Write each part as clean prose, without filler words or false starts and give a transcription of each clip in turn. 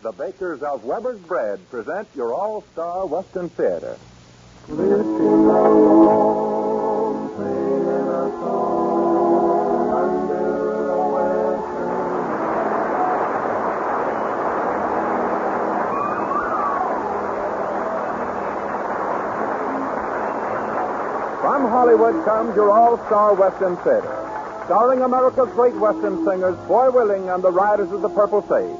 The bakers of Weber's Bread present your all-star Western Theater. Lifting along, singing a song under the western. From Hollywood comes your all-star Western Theater, starring America's great Western singers, Foy Willing and the Riders of the Purple Sage.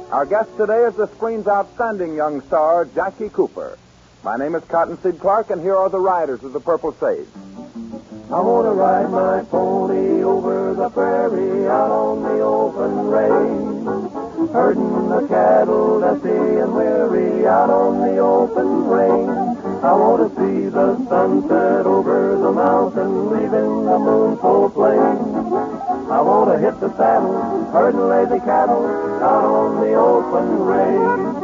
Our guest today is the screen's outstanding young star, Jackie Cooper. My name is Cottonseed Clark, and here are the Riders of the Purple Sage. I want to ride my pony over the prairie out on the open range, herding the cattle dusty and weary out on the open range. I want to see the sunset over the mountain, leaving the moon so plain. I want to hit the saddle, herd and lazy cattle out on the open range.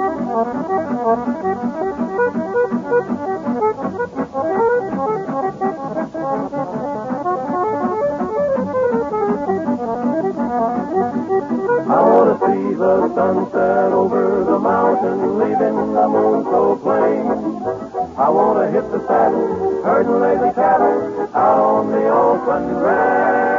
I want to see the sunset over the mountain, leaving the moon so plain. I want to hit the saddle, herd and lazy cattle out on the open range.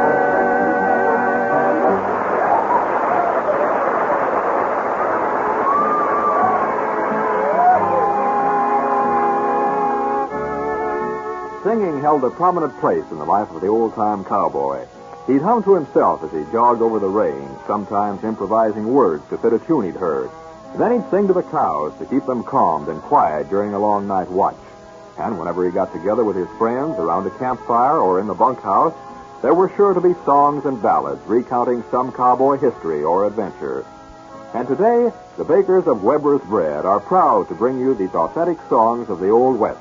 Singing held a prominent place in the life of the old-time cowboy. He'd hum to himself as he jogged over the range, sometimes improvising words to fit a tune he'd heard. Then he'd sing to the cows to keep them calmed and quiet during a long night watch. And whenever he got together with his friends around a campfire or in the bunkhouse, there were sure to be songs and ballads recounting some cowboy history or adventure. And today, the bakers of Weber's Bread are proud to bring you these authentic songs of the Old West,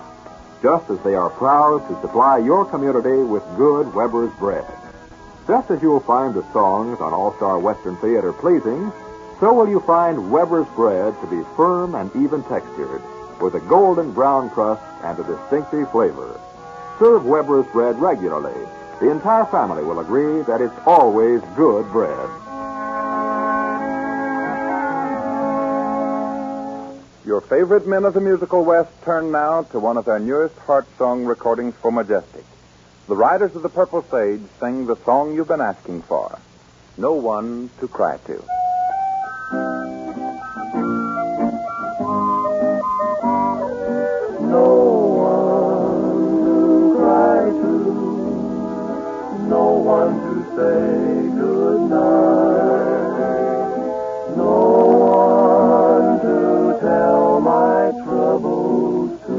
just as they are proud to supply your community with good Weber's Bread. Just as you'll find the songs on All-Star Western Theater pleasing, so will you find Weber's Bread to be firm and even textured, with a golden brown crust and a distinctive flavor. Serve Weber's Bread regularly. The entire family will agree that it's always good bread. Your favorite men of the musical West turn now to one of their newest heart song recordings for Majestic. The Riders of the Purple Sage sing the song you've been asking for, No One to Cry To. No one to cry to, no one to say goodnight, no one to tell my troubles to,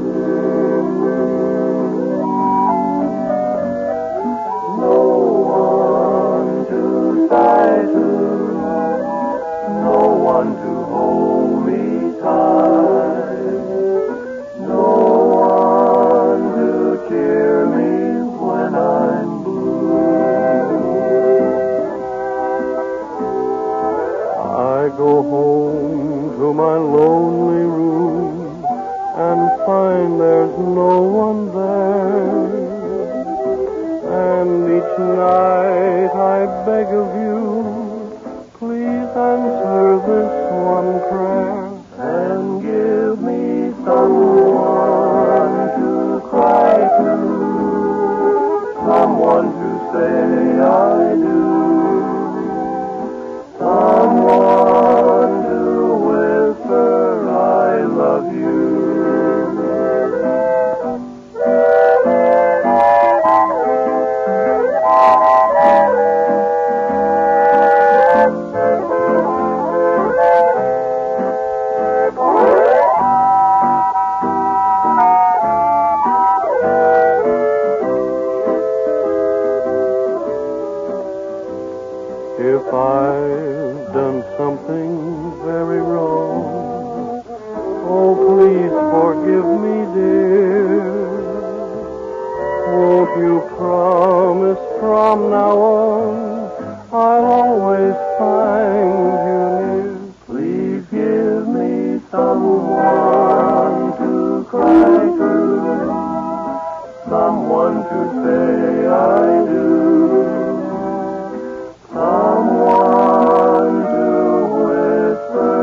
no one to sigh to, no one to hold me tight. Cheer me when I'm blue. I go home to my lonely room and find there's no one there. And each night I beg of you, please answer this one prayer and give me someone to cry to, someone to say I do, someone to whisper I love you. If I've done something very wrong, oh, please forgive me, dear. Won't you promise from now on I'll always find you near? Please give me someone to cry to, someone to say I do. Someone to whisper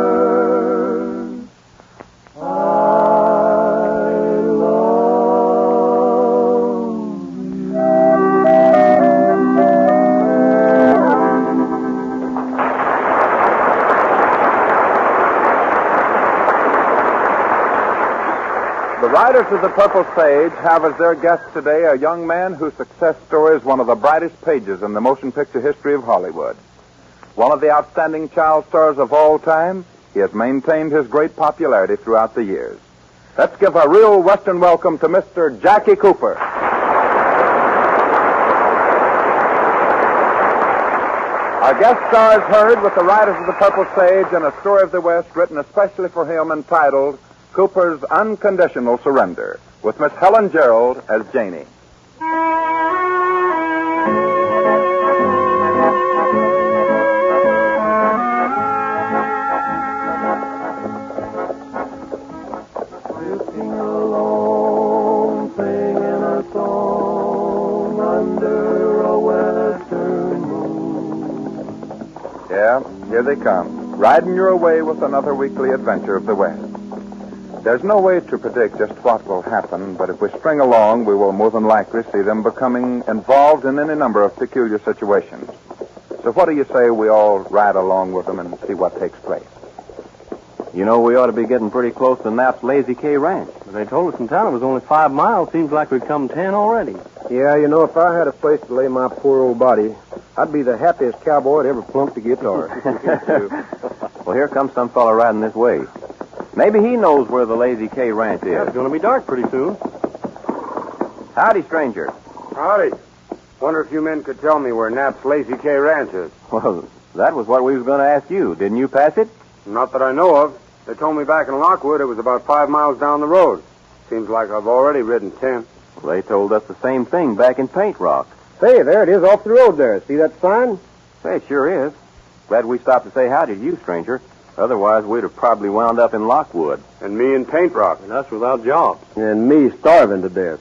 Riders of the Purple Sage have as their guest today a young man whose success story is one of the brightest pages in the motion picture history of Hollywood. One of the outstanding child stars of all time, he has maintained his great popularity throughout the years. Let's give a real Western welcome to Mr. Jackie Cooper. Our guest star is heard with the Riders of the Purple Sage in A Story of the West written especially for him entitled Cooper's Unconditional Surrender, with Miss Helen Gerald as Janie. Drifting along, singing a song under a western moon. Yeah, here they come, riding your way with another weekly adventure of the West. There's no way to predict just what will happen, but if we string along, we will more than likely see them becoming involved in any number of peculiar situations. So what do you say we all ride along with them and see what takes place? You know, we ought to be getting pretty close to Knapp's Lazy K Ranch. They told us in town it was only 5 miles. Seems like we've come 10 already. Yeah, you know, if I had a place to lay my poor old body, I'd be the happiest cowboy that ever plunked a guitar. Well, here comes some fellow riding this way. Maybe he knows where the Lazy K Ranch is. Yeah, it's going to be dark pretty soon. Howdy, stranger. Howdy. Wonder if you men could tell me where Knapp's Lazy K Ranch is. Well, that was what we was going to ask you. Didn't you pass it? Not that I know of. They told me back in Lockwood it was about 5 miles down the road. Seems like I've already ridden 10. Well, they told us the same thing back in Paint Rock. Say, there it is off the road there. See that sign? Say, it sure is. Glad we stopped to say howdy to you, stranger. Otherwise, we'd have probably wound up in Lockwood. And me in Paint Rock. And us without jobs. And me starving to death.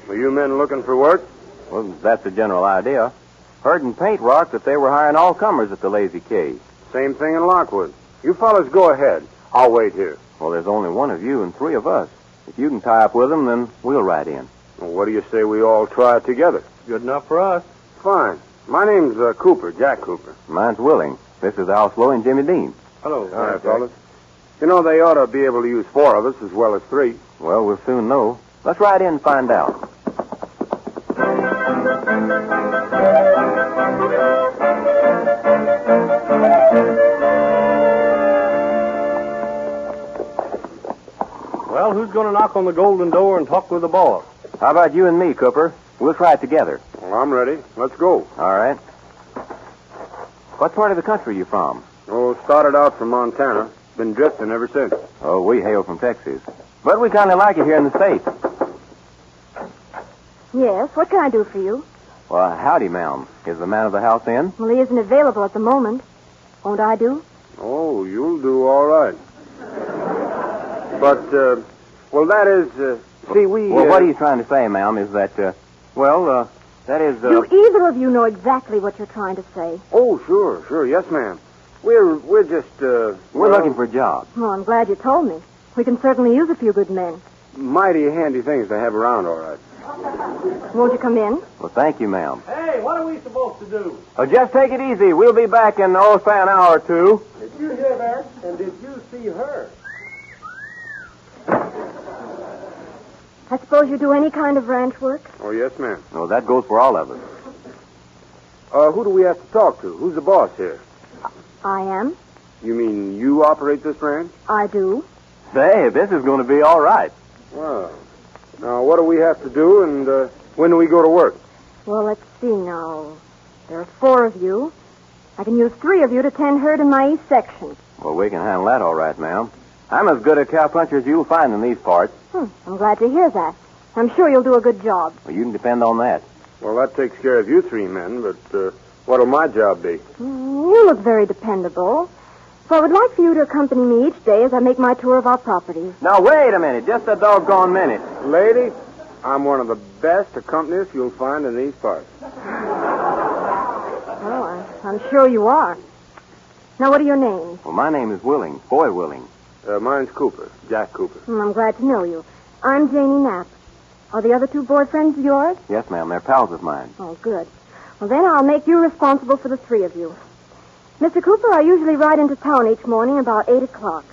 Were you men looking for work? Well, that's the general idea. Heard in Paint Rock that they were hiring all comers at the Lazy K. Same thing in Lockwood. You fellas go ahead. I'll wait here. Well, there's only one of you and 3 of us. If you can tie up with them, then we'll ride in. Well, what do you say we all try it together? Good enough for us. Fine. My name's Cooper, Jack Cooper. Mine's Willing. This is Al Slow and Jimmy Dean. Hello. All right, fellas. You know, they ought to be able to use 4 of us as well as 3. Well, we'll soon know. Let's ride in and find out. Well, who's going to knock on the golden door and talk with the boss? How about you and me, Cooper? We'll try it together. Well, I'm ready. Let's go. All right. What part of the country are you from? Oh, started out from Montana. Been drifting ever since. Oh, we hail from Texas. But we kind of like it here in the States. Yes, what can I do for you? Well, howdy, ma'am. Is the man of the house in? Well, he isn't available at the moment. Won't I do? Oh, you'll do all right. But, well, that is, see, we... Well, what he's trying to say, ma'am, is that, that is... Do either of you know exactly what you're trying to say? Oh, sure, yes, ma'am. We're just, We're looking for a job. Well, I'm glad you told me. We can certainly use a few good men. mighty handy things to have around, all right. Won't you come in? Well, thank you, ma'am. Hey, what are we supposed to do? Oh, just take it easy. We'll be back in, say, an hour or two. Did you hear that? And did you see her? I suppose you do any kind of ranch work? Oh, yes, ma'am. Oh, that goes for all of us. Who do we have to talk to? Who's the boss here? I am. You mean you operate this ranch? I do. Say, this is going to be all right. Well, now, what do we have to do, and when do we go to work? Well, let's see now. There are 4 of you. I can use 3 of you to tend herd in my east section. Well, we can handle that all right, ma'am. I'm as good a cowpuncher as you'll find in these parts. I'm glad to hear that. I'm sure you'll do a good job. Well, you can depend on that. Well, that takes care of you 3 men, but what'll my job be? You look very dependable. So I would like for you to accompany me each day as I make my tour of our properties. Now, wait a minute. Just a doggone minute. Lady, I'm one of the best accompanists you'll find in these parts. Oh, I'm sure you are. Now, what are your names? Well, my name is Willing. Boy Willing. Mine's Cooper, Jack Cooper. I'm glad to know you. I'm Janie Knapp. Are the other 2 boyfriends of yours? Yes, ma'am. They're pals of mine. Oh, good. Well, then I'll make you responsible for the 3 of you. Mr. Cooper, I usually ride into town each morning about 8 o'clock.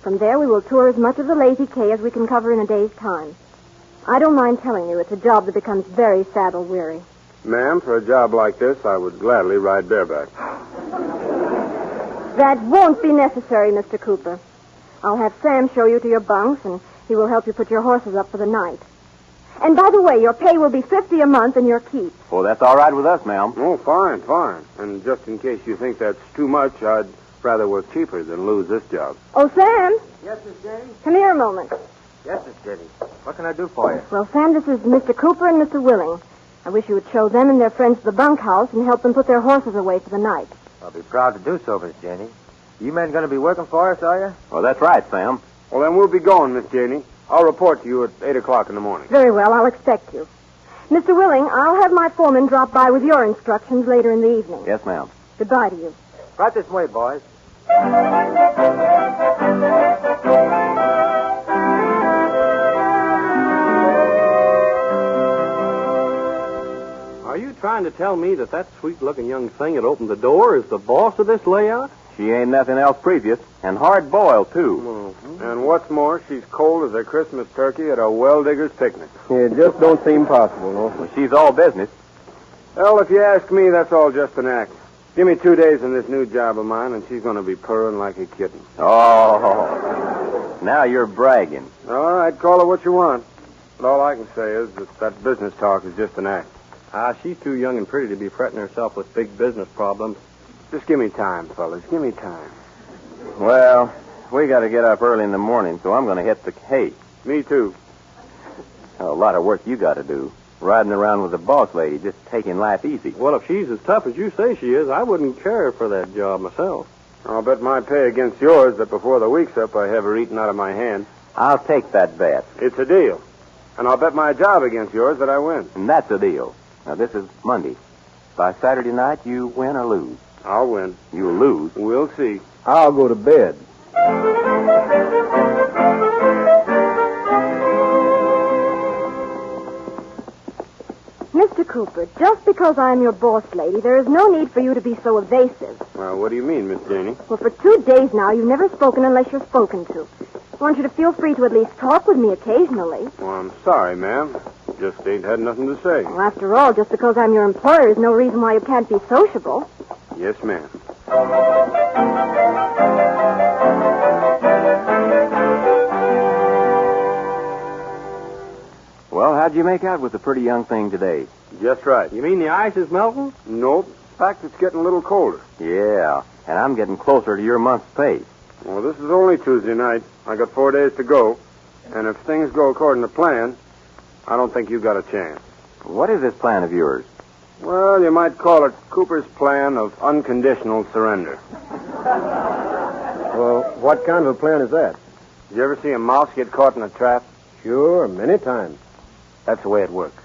From there, we will tour as much of the Lazy K as we can cover in a day's time. I don't mind telling you, it's a job that becomes very saddle-weary. Ma'am, for a job like this, I would gladly ride bareback. That won't be necessary, Mr. Cooper. I'll have Sam show you to your bunks, and he will help you put your horses up for the night. And by the way, your pay will be $50 a month and your keep. Well, that's all right with us, ma'am. Oh, fine, fine. And just in case you think that's too much, I'd rather work cheaper than lose this job. Oh, Sam, Yes, Miss Jenny? come here a moment. Yes, Miss Jenny. What can I do for you? Well, Sam, this is Mr. Cooper and Mr. Willing. I wish you would show them and their friends to the bunkhouse and help them put their horses away for the night. I'll be proud to do so, Miss Jenny. You men going to be working for us, are you? Well, that's right, Sam. Well, then we'll be going, Miss Janey. I'll report to you at 8 o'clock in the morning. Very well, I'll expect you. Mr. Willing, I'll have my foreman drop by with your instructions later in the evening. Yes, ma'am. Goodbye to you. Right this way, boys. Are you trying to tell me that sweet-looking young thing that opened the door is the boss of this layout? She ain't nothing else previous, and hard-boiled, too. And what's more, she's cold as a Christmas turkey at a well-digger's picnic. It just don't seem possible, no? Well, she's all business. Well, if you ask me, that's all just an act. Give me 2 days in this new job of mine, and she's going to be purring like a kitten. Oh, now you're bragging. All right, call it what you want. But all I can say is that business talk is just an act. She's too young and pretty to be fretting herself with big business problems. Just give me time, fellas. Give me time. Well, we got to get up early in the morning, so I'm going to hit the hay. Me too. A lot of work you got to do. Riding around with the boss lady, just taking life easy. Well, if she's as tough as you say she is, I wouldn't care for that job myself. I'll bet my pay against yours that before the week's up, I have her eaten out of my hand. I'll take that bet. It's a deal. And I'll bet my job against yours that I win. And that's a deal. Now, this is Monday. By Saturday night, you win or lose. I'll win. You'll lose. We'll see. I'll go to bed. Mr. Cooper, just because I am your boss lady, there is no need for you to be so evasive. Well, what do you mean, Miss Janey? Well, for 2 days now, you've never spoken unless you're spoken to. I want you to feel free to at least talk with me occasionally. Well, I'm sorry, ma'am. Just ain't had nothing to say. Well, after all, just because I'm your employer is no reason why you can't be sociable. Yes, ma'am. Well, how'd you make out with the pretty young thing today? Just right. You mean the ice is melting? Nope. In fact, it's getting a little colder. Yeah, and I'm getting closer to your month's pay. Well, this is only Tuesday night. I got 4 days to go. And if things go according to plan, I don't think you've got a chance. What is this plan of yours? Well, you might call it Cooper's plan of unconditional surrender. Well, what kind of a plan is that? Did you ever see a mouse get caught in a trap? Sure, many times. That's the way it works.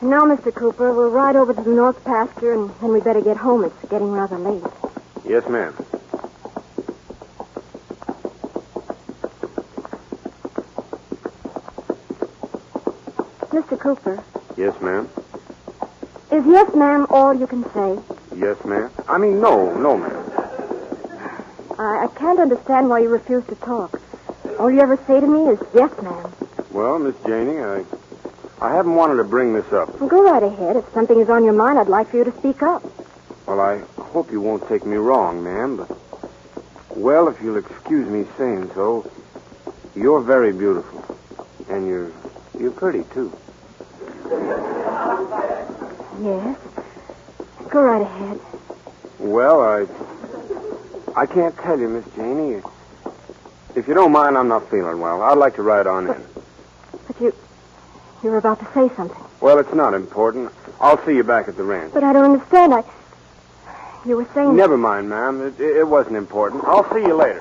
Now, Mr. Cooper, we'll ride over to the north pasture, and then we better get home. It's getting rather late. Yes, ma'am. Mr. Cooper, Yes, ma'am. is yes, ma'am, all you can say? Yes, ma'am. I mean, no, ma'am. I can't understand why you refuse to talk. All you ever say to me is yes, ma'am. Well, Miss Janey, I haven't wanted to bring this up. Well, go right ahead. If something is on your mind, I'd like for you to speak up. Well, I hope you won't take me wrong, ma'am, but... Well, if you'll excuse me saying so, you're very beautiful. And you're pretty, too. Yes. Go right ahead. Well, I can't tell you, Miss Janey. If you don't mind, I'm not feeling well. I'd like to ride on in. But you were about to say something. Well, it's not important. I'll see you back at the ranch. But I don't understand. You were saying... Never mind, ma'am. It wasn't important. I'll see you later.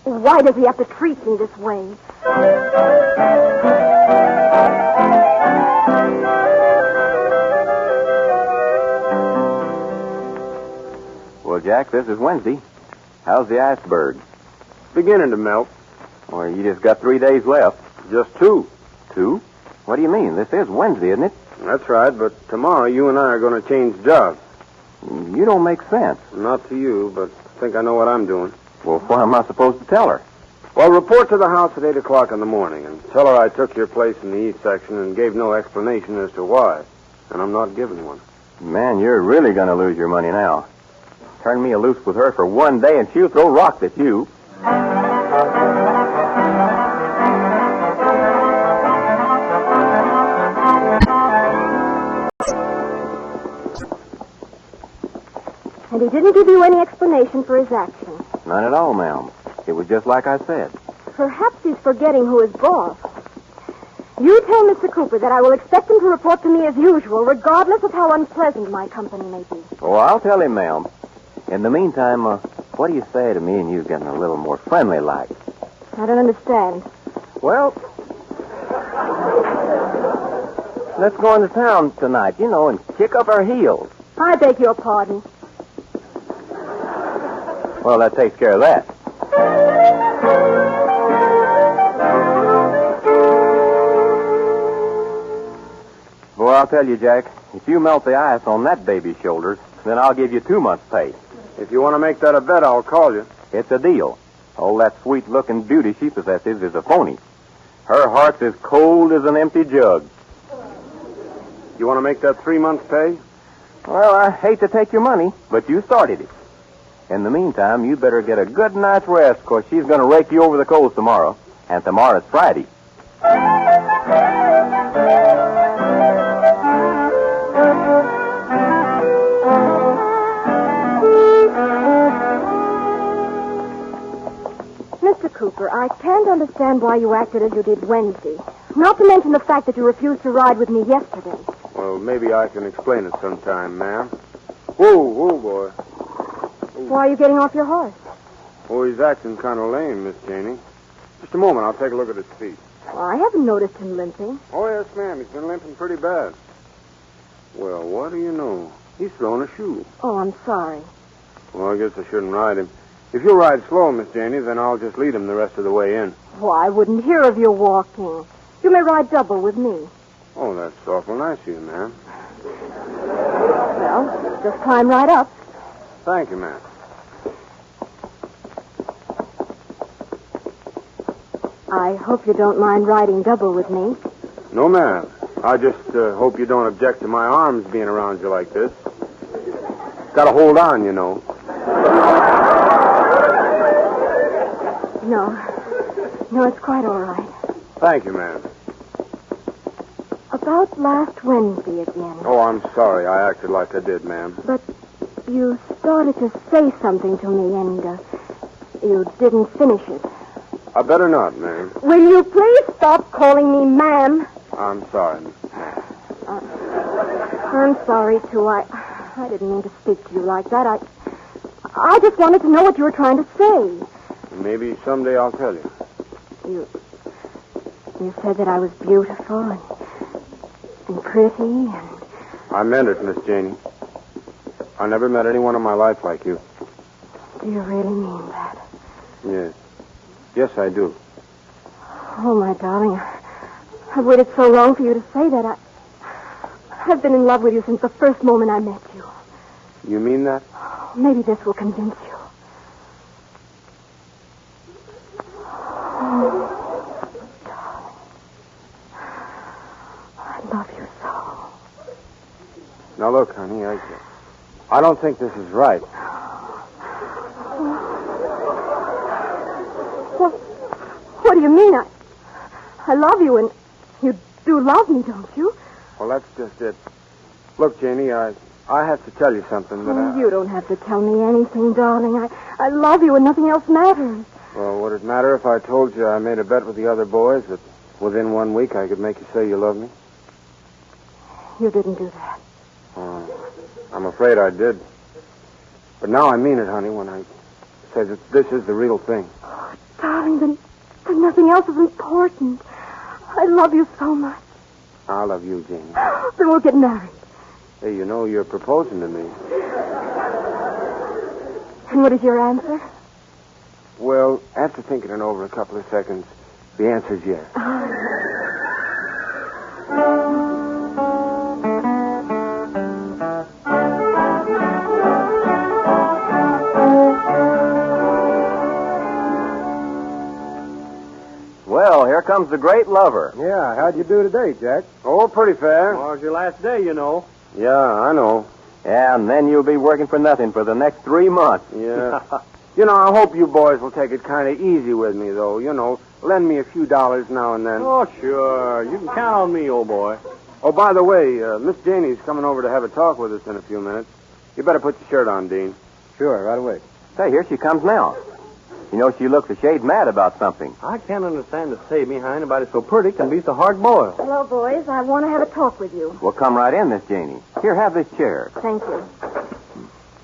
Why does he have to treat me this way? Well, Jack, this is Wednesday. How's the iceberg? Beginning to melt. Well, you just got 3 days left. Just 2. 2? What do you mean? This is Wednesday, isn't it? That's right, but tomorrow you and I are going to change jobs. You don't make sense. Not to you, but I think I know what I'm doing. Well, what am I supposed to tell her? Well, report to the house at 8 o'clock in the morning and tell her I took your place in the East section and gave no explanation as to why. And I'm not giving one. Man, you're really going to lose your money now. Turn me loose with her for one day and she'll throw rocks at you. And he didn't give you any explanation for his action. None at all, ma'am. It was just like I said. Perhaps he's forgetting who is boss. You tell Mr. Cooper that I will expect him to report to me as usual, regardless of how unpleasant my company may be. Oh, I'll tell him, ma'am. In the meantime, what do you say to me and you getting a little more friendly-like? I don't understand. Well, let's go into town tonight, and kick up our heels. I beg your pardon. Well, that takes care of that. Well, I'll tell you, Jack, if you melt the ice on that baby's shoulders, then I'll give you 2 months' pay. If you want to make that a bet, I'll call you. It's a deal. Oh, that sweet-looking beauty she possesses is a phony. Her heart's as cold as an empty jug. You want to make that 3 months' pay? Well, I hate to take your money, but you started it. In the meantime, you better get a good night's rest, because she's going to rake you over the coals tomorrow. And tomorrow's Friday. Mr. Cooper, I can't understand why you acted as you did Wednesday. Not to mention the fact that you refused to ride with me yesterday. Well, maybe I can explain it sometime, ma'am. Whoa, boy. Why are you getting off your horse? Oh, he's acting kind of lame, Miss Janey. Just a moment, I'll take a look at his feet. Well, I haven't noticed him limping. Oh, yes, ma'am. He's been limping pretty bad. Well, what do you know? He's thrown a shoe. Oh, I'm sorry. Well, I guess I shouldn't ride him. If you'll ride slow, Miss Janey, then I'll just lead him the rest of the way in. Oh, I wouldn't hear of your walking. You may ride double with me. Oh, that's awful nice of you, ma'am. Well, just climb right up. Thank you, ma'am. I hope you don't mind riding double with me. No, ma'am. I just hope you don't object to my arms being around you like this. Got to hold on, you know. No, it's quite all right. Thank you, ma'am. About last Wednesday again. Oh, I'm sorry. I acted like I did, ma'am. But you started to say something to me, and you didn't finish it. I better not, ma'am. Will you please stop calling me ma'am? I'm sorry, ma'am. I'm sorry, too. I didn't mean to speak to you like that. I just wanted to know what you were trying to say. Maybe someday I'll tell you. You said that I was beautiful and pretty and... I meant it, Miss Janey. I never met anyone in my life like you. Do you really mean that? Yes. Yes, I do. Oh, my darling, I've waited so long for you to say that. I've been in love with you since the first moment I met you. You mean that? Maybe this will convince you. Oh, darling. I love you so. Now, look, honey, I don't think this is right. What do you mean? I love you, and you do love me, don't you? Well, that's just it. Look, Janie, I have to tell you something that You don't have to tell me anything, darling. I love you, and nothing else matters. Well, would it matter if I told you I made a bet with the other boys that within 1 week I could make you say you love me? You didn't do that. I'm afraid I did. But now I mean it, honey, when I say that this is the real thing. Oh, darling, then nothing else is important. I love you so much. I love you, Janie. Then we'll get married. Hey, you know you're proposing to me. And what is your answer? Well, after thinking it over a couple of seconds, the answer's yes. here comes the great lover. Yeah, how'd you do today, Jack? Oh, pretty fair. Tomorrow's your last day, you know. Yeah, I know. Yeah, and then you'll be working for nothing for the next 3 months. Yeah. I hope you boys will take it kind of easy with me, though. Lend me a few dollars now and then. Oh, sure. You can count on me, old boy. Oh, by the way, Miss Janie's coming over to have a talk with us in a few minutes. You better put your shirt on, Dean. Sure, right away. Say, here she comes now. She looks a shade mad about something. I can't understand the say behind anybody so pretty can be so hard-boiled. Hello, boys. I want to have a talk with you. Well, come right in, Miss Janie. Here, have this chair. Thank you.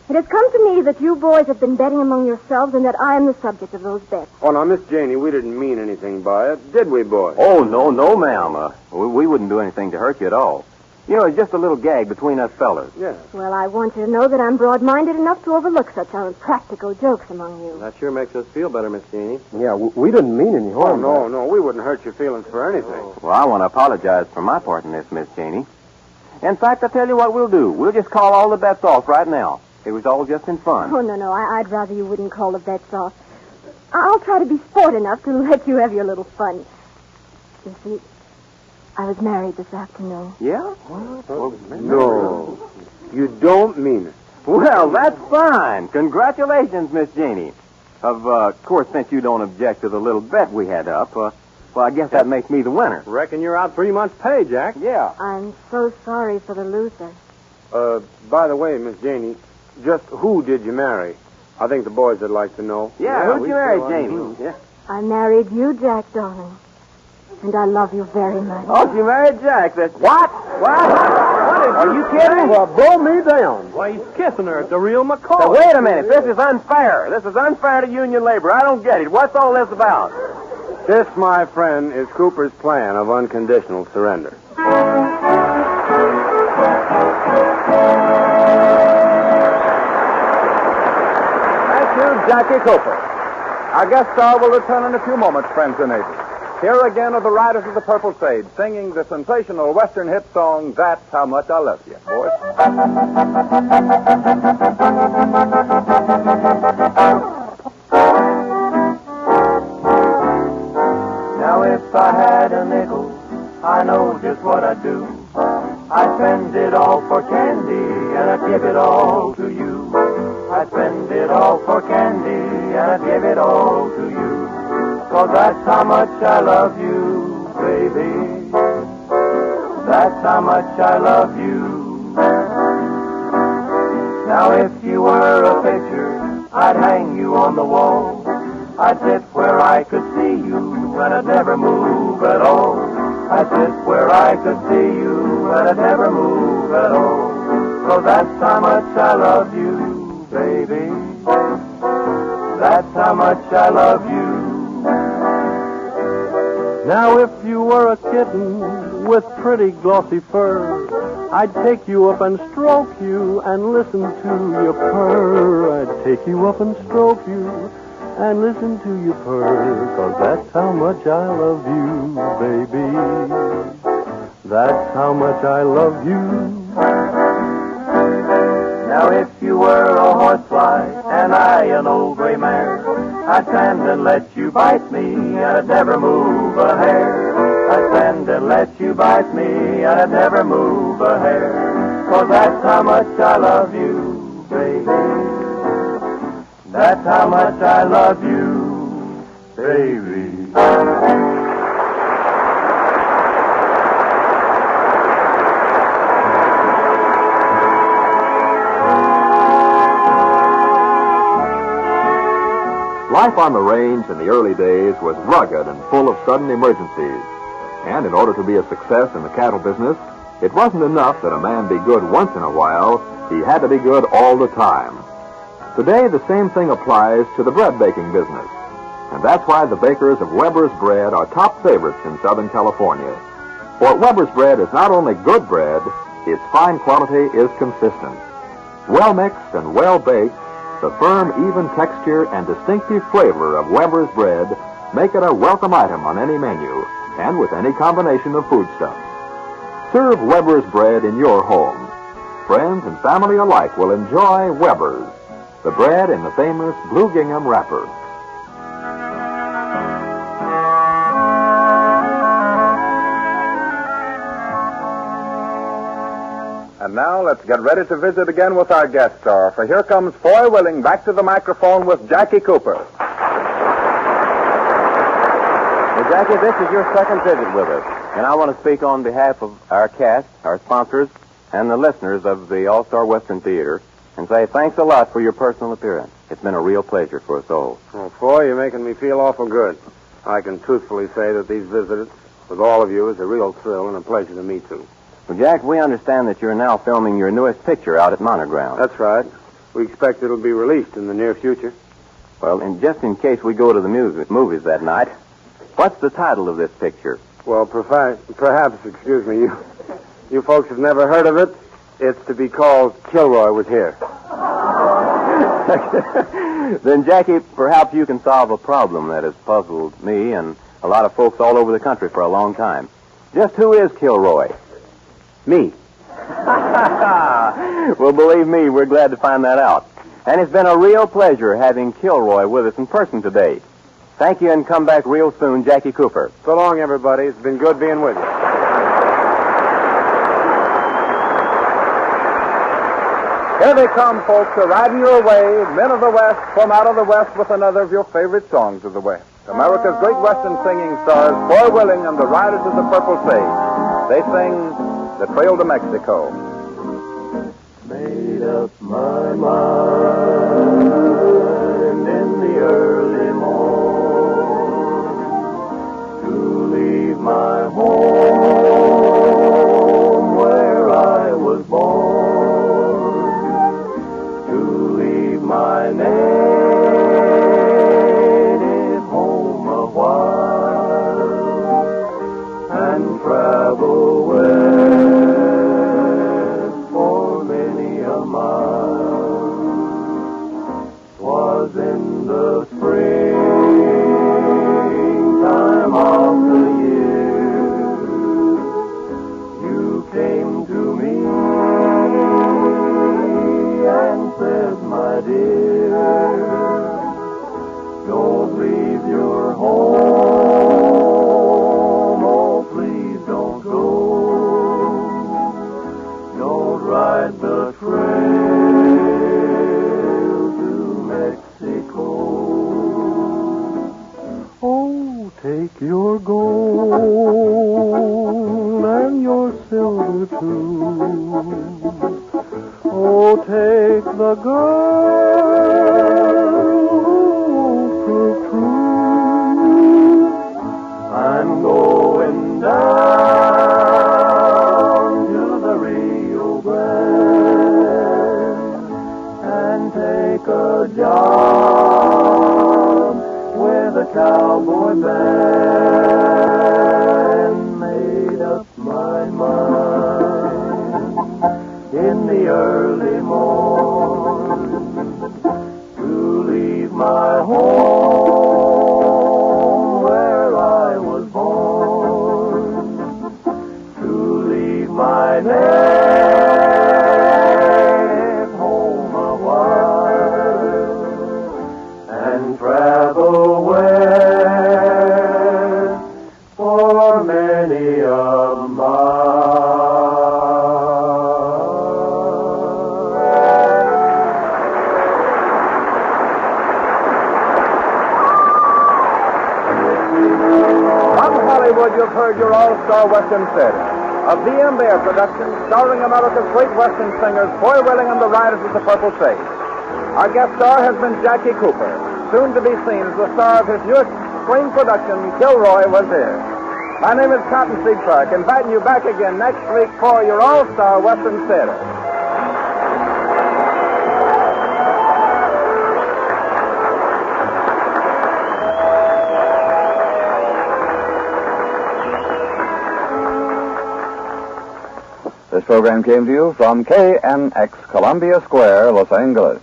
It has come to me that you boys have been betting among yourselves and that I am the subject of those bets. Oh, now, Miss Janie, we didn't mean anything by it, did we, boys? Oh, no, ma'am. We wouldn't do anything to hurt you at all. It's just a little gag between us fellas. Yeah. Well, I want you to know that I'm broad-minded enough to overlook such unpractical jokes among you. That sure makes us feel better, Miss Janie. Yeah, we didn't mean any Oh, harm. no, we wouldn't hurt your feelings for anything. Well, I want to apologize for my part in this, Miss Janie. In fact, I'll tell you what we'll do. We'll just call all the bets off right now. It was all just in fun. Oh, no, I'd rather you wouldn't call the bets off. I'll try to be sport enough to let you have your little fun. You see, I was married this afternoon. Yeah? No, you don't mean it. Well, that's fine. Congratulations, Miss Janie. Of course, since you don't object to the little bet we had up, well, I guess that makes me the winner. Reckon you're out 3 months' pay, Jack. Yeah. I'm so sorry for the loser. By the way, Miss Janie, just who did you marry? I think the boys would like to know. Yeah, who'd you marry, Janie? Yeah. I married you, Jack, darling. And I love you very much. Oh, she married Jack. That's... What? Are you kidding? Well, blow me down. Why, he's kissing her. It's a real McCoy. Now, wait a minute. This is unfair. This is unfair to union labor. I don't get it. What's all this about? This, my friend, is Cooper's plan of unconditional surrender. Thank you, Jackie Cooper. Our guest star will return in a few moments, friends and neighbors. Here again are the Riders of the Purple Sage singing the sensational Western hit song, That's How Much I Love You. Boys. Now if I had a nickel, I know just what I'd do. I'd spend it all for candy, and I'd give it all to you. I'd spend it all for candy, and I'd give it all to you. 'Cause that's how much I love you, baby. That's how much I love you. Now if you were a picture, I'd hang you on the wall. I'd sit where I could see you, and I'd never move at all. I'd sit where I could see you, and I'd never move at all. 'Cause that's how much I love you, baby. That's how much I love you. Now, if you were a kitten with pretty glossy fur, I'd take you up and stroke you and listen to you purr. I'd take you up and stroke you and listen to you purr. 'Cause that's how much I love you, baby. That's how much I love you. Now if you were a horsefly and I an old gray mare, I'd stand and let you bite me, and I'd never move a hair. I'd stand and let you bite me, and I'd never move a hair. 'Cause that's how much I love you, baby. That's how much I love you, baby. Life on the range in the early days was rugged and full of sudden emergencies. And in order to be a success in the cattle business, it wasn't enough that a man be good once in a while. He had to be good all the time. Today, the same thing applies to the bread baking business. And that's why the bakers of Weber's Bread are top favorites in Southern California. For Weber's Bread is not only good bread, its fine quality is consistent. Well mixed and well baked, the firm, even texture and distinctive flavor of Weber's Bread make it a welcome item on any menu and with any combination of foodstuffs. Serve Weber's Bread in your home. Friends and family alike will enjoy Weber's, the bread in the famous blue gingham wrapper. And now let's get ready to visit again with our guest star, for here comes Foy Willing back to the microphone with Jackie Cooper. Well, Jackie, this is your second visit with us, and I want to speak on behalf of our cast, our sponsors, and the listeners of the All-Star Western Theater, and say thanks a lot for your personal appearance. It's been a real pleasure for us all. Oh, Foy, you're making me feel awful good. I can truthfully say that these visits with all of you is a real thrill and a pleasure to me, too. Well, Jack, we understand that you're now filming your newest picture out at Monogram. That's right. We expect it'll be released in the near future. Well, and just in case we go to the movies that night, what's the title of this picture? Well, perhaps, excuse me, you folks have never heard of it. It's to be called Kilroy Was Here. Then, Jackie, perhaps you can solve a problem that has puzzled me and a lot of folks all over the country for a long time. Just who is Kilroy? Me. Well, believe me, we're glad to find that out. And it's been a real pleasure having Kilroy with us in person today. Thank you, and come back real soon, Jackie Cooper. So long, everybody. It's been good being with you. Here they come, folks, a riding your way, men of the West, from out of the West with another of your favorite songs of the West. America's great Western singing stars, Foy Willing and the Riders of the Purple Sage. They sing The Trail to Mexico. Made up my mind in the early morn to leave my home where I was born, to leave my native home a while and travel west for many a mile. 'Twas in the springtime of the year you came to me and said, my dear, don't leave your home, oh please don't go, don't ride the trail to Mexico. Oh, take your gold and your silver too. Oh, take the girl who proved true. I'm going down to the Rio Grande and take a job with a cowboy band. Made up my mind in the early morn to leave my home where I was born, to leave my native home a while and travel west for many a mile. From Hollywood, you've heard your all-star Western theater. A V.M. Bear production starring America's great Western singers, Foy Willing and the Riders of the Purple Sage. Our guest star has been Jackie Cooper, soon to be seen as the star of his newest screen production, Kilroy Was Here. My name is Cottonseed Clark, inviting you back again next week for your all-star Western theater. This program came to you from KNX Columbia Square, Los Angeles.